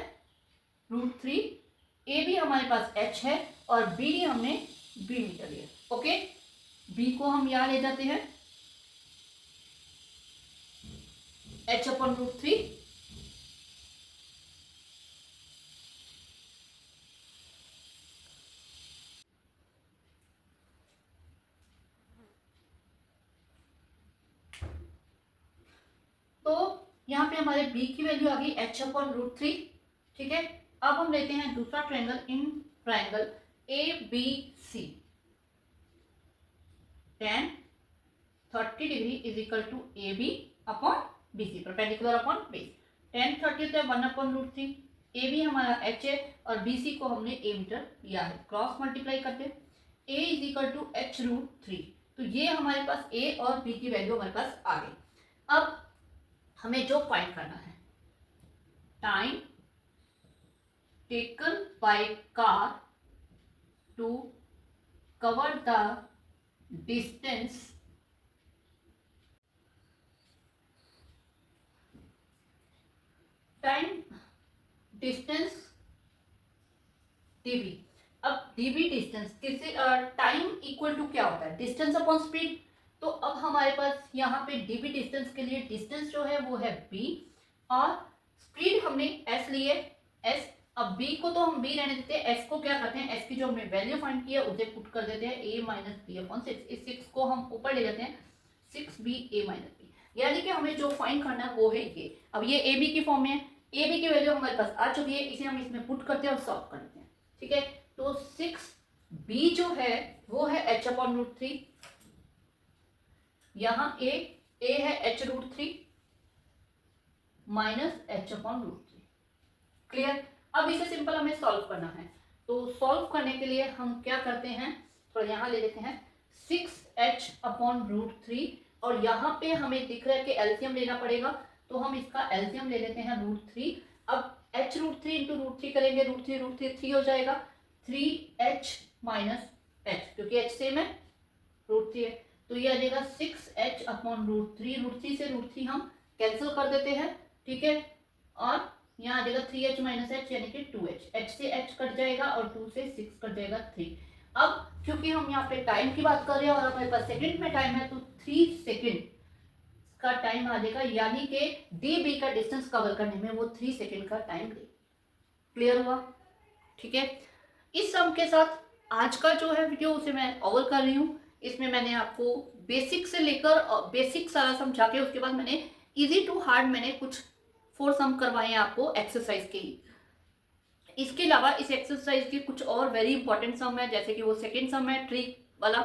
√3, AB हमारे पास H है और BD हमने B मीटर लिया, ओके। B को हम यहां ले जाते हैं H अपॉन √3, तो यहाँ पे हमारे B की वैल्यू आ गई H अपॉन √3, ठीक है। अब हम लेते हैं दूसरा triangle, in triangle ABC, tan 30 degree is equal to AB upon BC, perpendicular upon base. tan 30 होता है 1 अपॉन √3, AB हमारा H है और BC को हमने A मीटर लिया है, क्रॉस मल्टीप्लाई करते हैं, A is equal to H √3। तो ये हमारे पास A और B की वैल्यू हमारे पास आ गई। अब हमें जो फाइंड करना है, time taken by car to cover the distance time distance DB। अब DB डिस्टेंस किससे, टाइम इक्वल टू क्या होता है, डिस्टेंस अपॉन स्पीड। तो अब हमारे पास यहाँ पे DB डिस्टेंस के लिए डिस्टेंस जो है वो है B और स्पीड हमने S ली है S। अब B को तो हम B रहने देते हैं, S को क्या करते हैं, S की जो हमने वैल्यू फाइंड की है उसे पुट कर देते हैं A माइनस B अपॉन 6। इस 6 को हम ऊपर ले जाते हैं, 6B A माइनस B, यानी कि हमें जो फाइंड करना है वो है ये। अब ये AB की फॉर्म में है, AB की वैल्यू हमारे पास आ चुकी है, इसे हम इसमें पुट करते हैं और सॉल्व करते हैं, ठीक है। तो 6B जो है वो है H अपॉन √3, यहाँ A है H √3 minus H upon √3, clear. अब इसे सिंपल हमें सॉल्व करना है, तो सॉल्व करने के लिए हम क्या करते हैं, थोड़ा यहाँ ले लेते हैं 6H अपॉन √3 और यहाँ पे हमें दिख रहा है कि एलसीएम लेना पड़ेगा, तो हम इसका एलसीएम ले लेते हैं √3। अब H √3 इंटू √3 करेंगे, √3 3 हो जाएगा, 3H माइनस H, क्योंकि H सेम है, √3 है, तो ये आ जाएगा 6H अपॉन √3, √3 से √3 हम कैंसिल कर देते हैं, ठीक है। और यहाँ आ जाएगा 3H माइनस H यानी कि 2H, H से H कट जाएगा और 2 से 6 कट जाएगा 3। अब क्योंकि हम यहाँ पे टाइम की बात कर रहे हैं और हमारे पास सेकंड में टाइम है, तो 3 सेकंड का टाइम आ जाएगा, यानी कि DB का डिस्टेंस कवर करने में वो 3 सेकंड का टाइम ले। क्लियर हुआ, ठीक है। इस सम के साथ आज का जो है वीडियो उसे मैं ओवर कर रही हूँ। इसमें मैंने आपको बेसिक से लेकर बेसिक सारा समझा के उसके बाद मैंने इजी टू हार्ड मैंने कुछ 4 सम करवाए हैं आपको एक्सरसाइज के ही। इसके अलावा इस एक्सरसाइज के कुछ और वेरी इंपॉर्टेंट सम है, जैसे कि वो सेकंड सम है ट्री वाला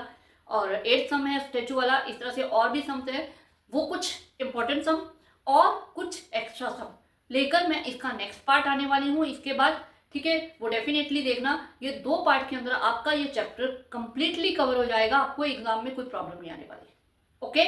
और 8th सम है स्टेचू वाला, इस तरह से और भी सम्स है। वो कुछ इंपॉर्टेंट सम और कुछ एक्स्ट्रा सम लेकर मैं इसका नेक्स्ट पार्ट आने वाली हूँ इसके बाद, ठीक है। वो डेफिनेटली देखना, ये 2 पार्ट के अंदर आपका ये चैप्टर कंप्लीटली कवर हो जाएगा, आपको एग्जाम में कोई प्रॉब्लम नहीं आने वाली। ओके।